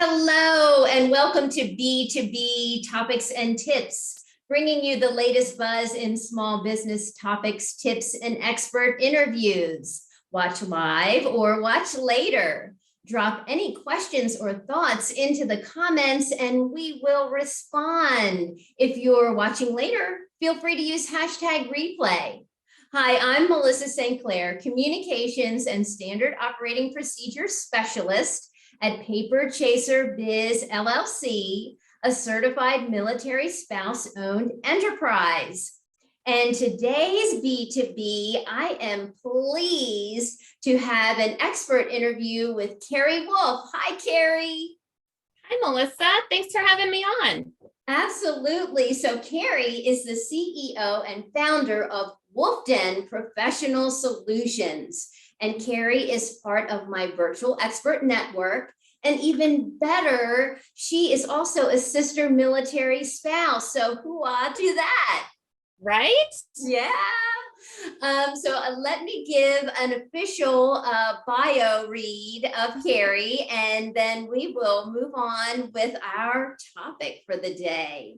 Hello, and welcome to B2B Topics and Tips, bringing you the latest buzz in small business topics, tips, and expert interviews. Watch live or watch later. Drop any questions or thoughts into the comments and we will respond. If you're watching later, feel free to use hashtag replay. Hi, I'm Melissa St. Clair, Communications and Standard Operating Procedure Specialist at Paper Chaser Biz LLC, a certified military spouse-owned enterprise. And today's B2B, I am pleased to have an expert interview with Carrie Wulf. Hi, Carrie. Hi, Melissa. Thanks for having me on. Absolutely. So Carrie is the CEO and founder of Wulfden Professional Solutions. And Carrie is part of my virtual expert network. And even better, she is also a sister military spouse. So hoo-ah to that. Right? Yeah. Let me give an official bio read of Carrie, and then we will move on with our topic for the day.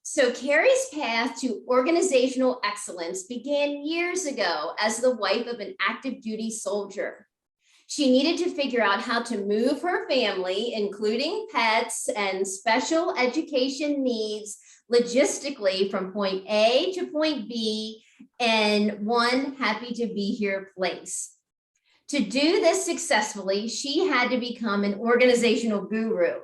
So Carrie's path to organizational excellence began years ago as the wife of an active duty soldier. She needed to figure out how to move her family, including pets and special education needs, logistically from point A to point B in one happy to be here place. To do this successfully, she had to become an organizational guru.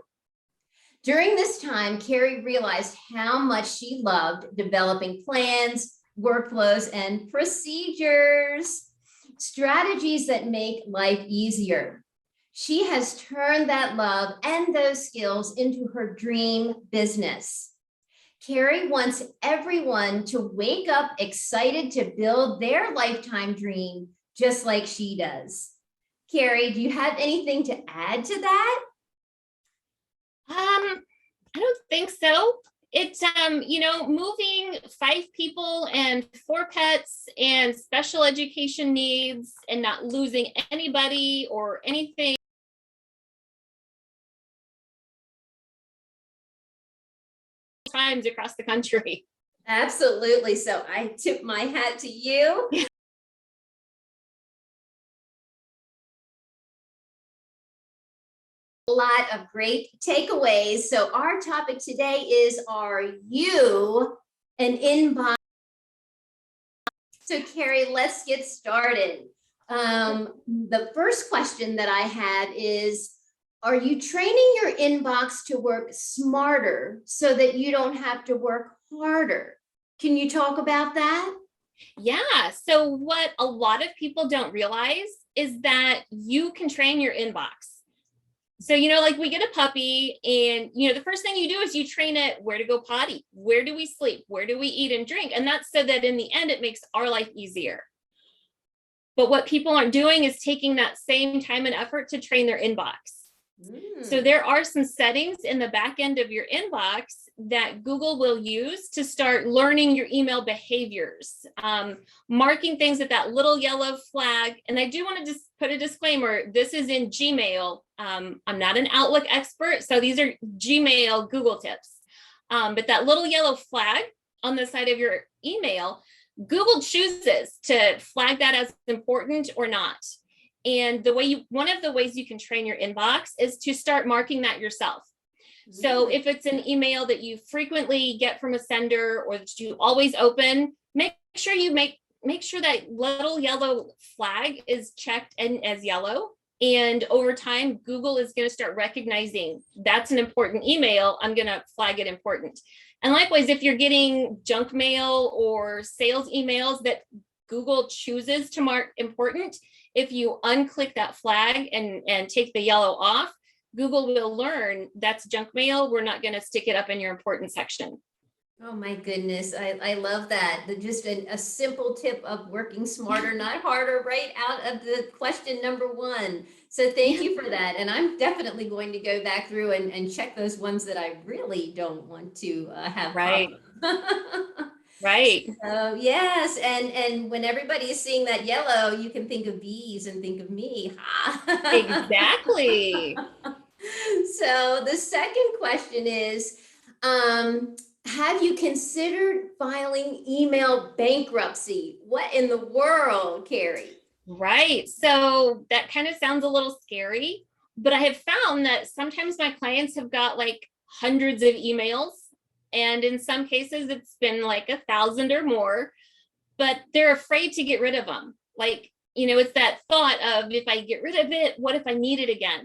During this time, Carrie realized how much she loved developing plans, workflows, and procedures, strategies that make life easier. She has turned that love and those skills into her dream business. Carrie wants everyone to wake up excited to build their lifetime dream just like she does. Carrie, do you have anything to add to that? I don't think so. It's, moving 5 people and 4 pets and special education needs and not losing anybody or anything. Times across the country. Absolutely. So I tip my hat to you. A lot of great takeaways. So our topic today is, are you an inbox? So Carrie, let's get started. The first question that I have is, are you training your inbox to work smarter so that you don't have to work harder? Can you talk about that? Yeah. So what a lot of people don't realize is that you can train your inbox. So, like we get a puppy and, the first thing you do is you train it where to go potty, where do we sleep, where do we eat and drink? And that's so that in the end, it makes our life easier. But what people aren't doing is taking that same time and effort to train their inbox. So there are some settings in the back end of your inbox that Google will use to start learning your email behaviors, marking things at that little yellow flag. And I do want to just put a disclaimer. This is in Gmail. I'm not an Outlook expert, so these are Gmail Google tips. But that little yellow flag on the side of your email, Google chooses to flag that as important or not. And one of the ways you can train your inbox is to start marking that yourself. So if it's an email that you frequently get from a sender or that you always open, make sure that little yellow flag is checked and as yellow. And over time, Google is going to start recognizing that's an important email. I'm going to flag it important. And likewise, if you're getting junk mail or sales emails that Google chooses to mark important, if you unclick that flag and take the yellow off, Google will learn that's junk mail. We're not going to stick it up in your important section. Oh my goodness. I love that. Just a simple tip of working smarter, not harder, right out of the question number 1. So thank you for that. And I'm definitely going to go back through and check those ones that I really don't want to have. Right. Right. So yes, and when everybody is seeing that yellow, you can think of bees and think of me. Exactly. So the second question is, have you considered filing email bankruptcy? What in the world, Carrie? Right. So that kind of sounds a little scary, but I have found that sometimes my clients have got like hundreds of emails, and in some cases it's been like 1,000 or more, but they're afraid to get rid of them. Like, it's that thought of, if I get rid of it, what if I need it again?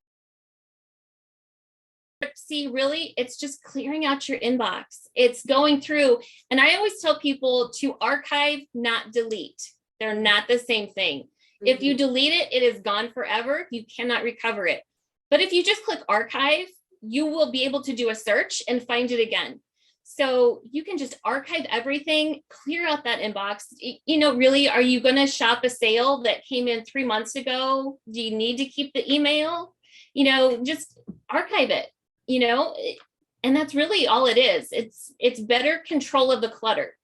See, really, it's just clearing out your inbox. It's going through, and I always tell people to archive, not delete. They're not the same thing. Mm-hmm. If you delete it, it is gone forever. You cannot recover it. But if you just click archive, you will be able to do a search and find it again. So you can just archive everything, clear out that inbox. Really, are you going to shop a sale that came in 3 months ago? Do you need to keep the email? Just archive it. And that's really all it is. It's better control of the clutter,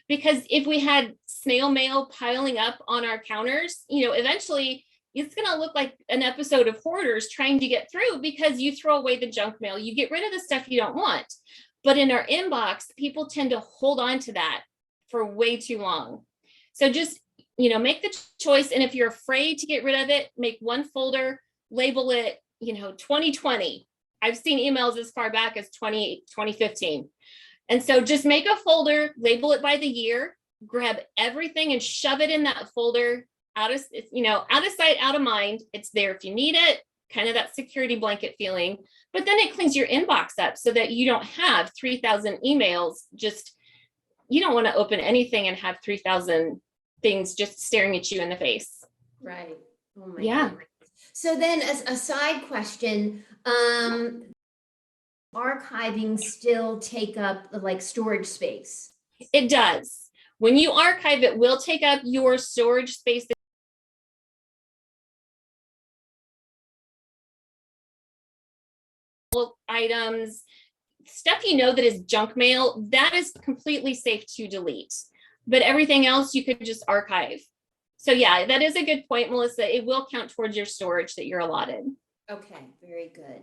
because if we had snail mail piling up on our counters, eventually it's going to look like an episode of Hoarders trying to get through, because you throw away the junk mail, you get rid of the stuff you don't want. But in our inbox, people tend to hold on to that for way too long. So just, make the choice. And if you're afraid to get rid of it, make one folder, label it, 2020. I've seen emails as far back as 2015. And so just make a folder, label it by the year, grab everything and shove it in that folder, out of sight, out of mind. It's there if you need it, kind of that security blanket feeling. But then it cleans your inbox up so that you don't have 3,000 emails. You don't want to open anything and have 3,000 things just staring at you in the face. Right. Oh my yeah. God. So then, as a side question, archiving still take up like storage space? It does. When you archive, it will take up your storage space. Items, stuff that is junk mail, that is completely safe to delete. But everything else you could just archive. So yeah, that is a good point, Melissa. It will count towards your storage that you're allotted. Okay, very good.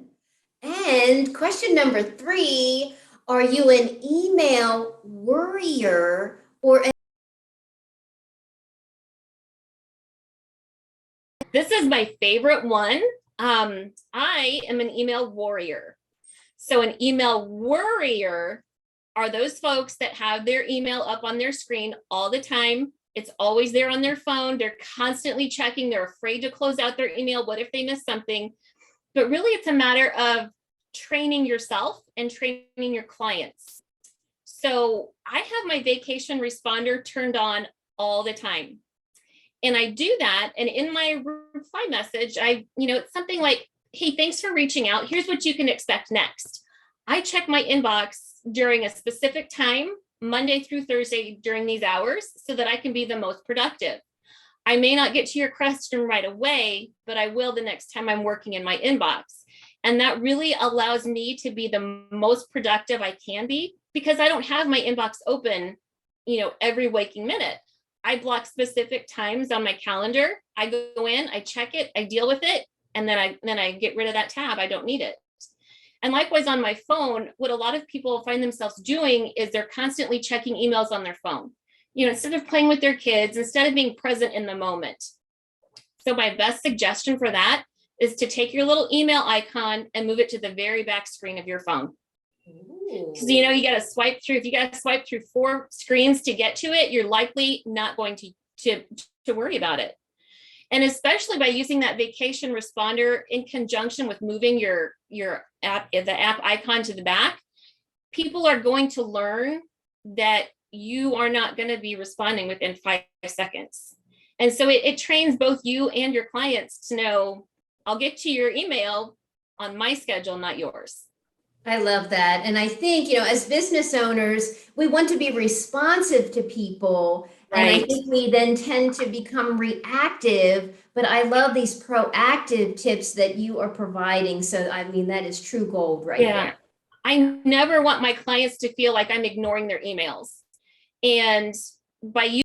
And question number 3, are you an email worrier or This is my favorite one. I am an email warrior. So an email worrier are those folks that have their email up on their screen all the time. It's always there on their phone. They're constantly checking. They're afraid to close out their email. What if they miss something? But really, it's a matter of training yourself and training your clients. So I have my vacation responder turned on all the time. And I do that. And in my reply message, it's something like, hey, thanks for reaching out. Here's what you can expect next. I check my inbox during a specific time, Monday through Thursday during these hours, so that I can be the most productive. I may not get to your question right away, but I will the next time I'm working in my inbox. And that really allows me to be the most productive I can be, because I don't have my inbox open, every waking minute. I block specific times on my calendar. I go in, I check it, I deal with it, and then I get rid of that tab. I don't need it. And likewise on my phone, what a lot of people find themselves doing is they're constantly checking emails on their phone, instead of playing with their kids, instead of being present in the moment. So my best suggestion for that is to take your little email icon and move it to the very back screen of your phone. Because you got to swipe through. If you got to swipe through 4 screens to get to it, you're likely not going to worry about it. And especially by using that vacation responder in conjunction with moving your app, the app icon to the back, people are going to learn that you are not going to be responding within 5 seconds. And so it trains both you and your clients to know, I'll get to your email on my schedule, not yours. I love that. And I think, as business owners, we want to be responsive to people. Right. And I think we then tend to become reactive, but I love these proactive tips that you are providing. So, that is true gold right there. I never want my clients to feel like I'm ignoring their emails. And by using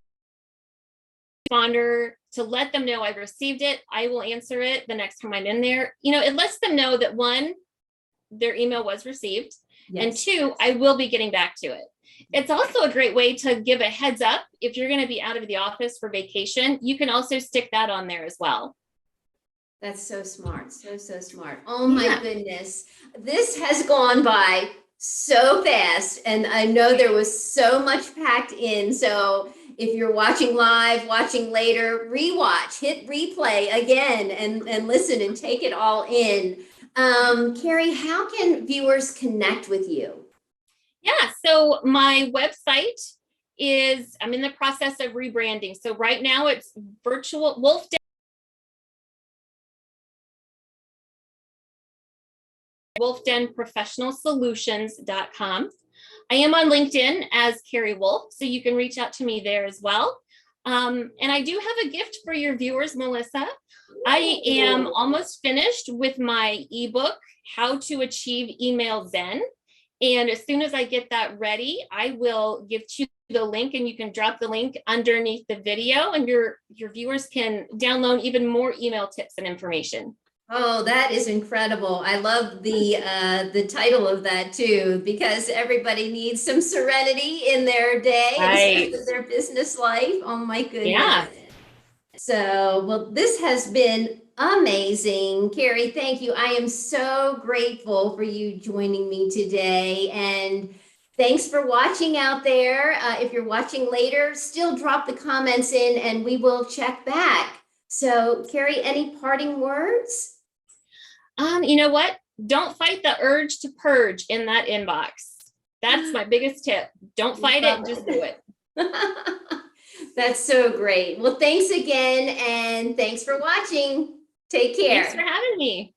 responder to let them know I've received it, I will answer it the next time I'm in there. It lets them know that, one, their email was received. Yes. And 2, I will be getting back to it. It's also a great way to give a heads up if you're going to be out of the office for vacation. You can also stick that on there as well. That's so smart. So smart. Oh my goodness. This has gone by so fast. And I know there was so much packed in. So if you're watching live, watching later, rewatch, hit replay again and listen and take it all in. Carrie, how can viewers connect with you? Yeah, so my website is, I'm in the process of rebranding. So right now it's virtual Wulfdenprofessionalsolutions.com. I am on LinkedIn as Carrie Wulf, so you can reach out to me there as well. And I do have a gift for your viewers, Melissa. I am almost finished with my ebook, How to Achieve Email Zen. And as soon as I get that ready, I will give you the link, and you can drop the link underneath the video, and your viewers can download even more email tips and information. Oh, that is incredible. I love the title of that too, because everybody needs some serenity in their day, Right. in their business life. Oh my goodness. Yeah. So, well, this has been amazing. Carrie, thank you. I am so grateful for you joining me today. And thanks for watching out there. If you're watching later, still drop the comments in and we will check back. So, Carrie, any parting words? You know what? Don't fight the urge to purge in that inbox. That's my biggest tip. Don't fight it, just do it. That's so great. Well, thanks again, and thanks for watching. Take care. Thanks for having me.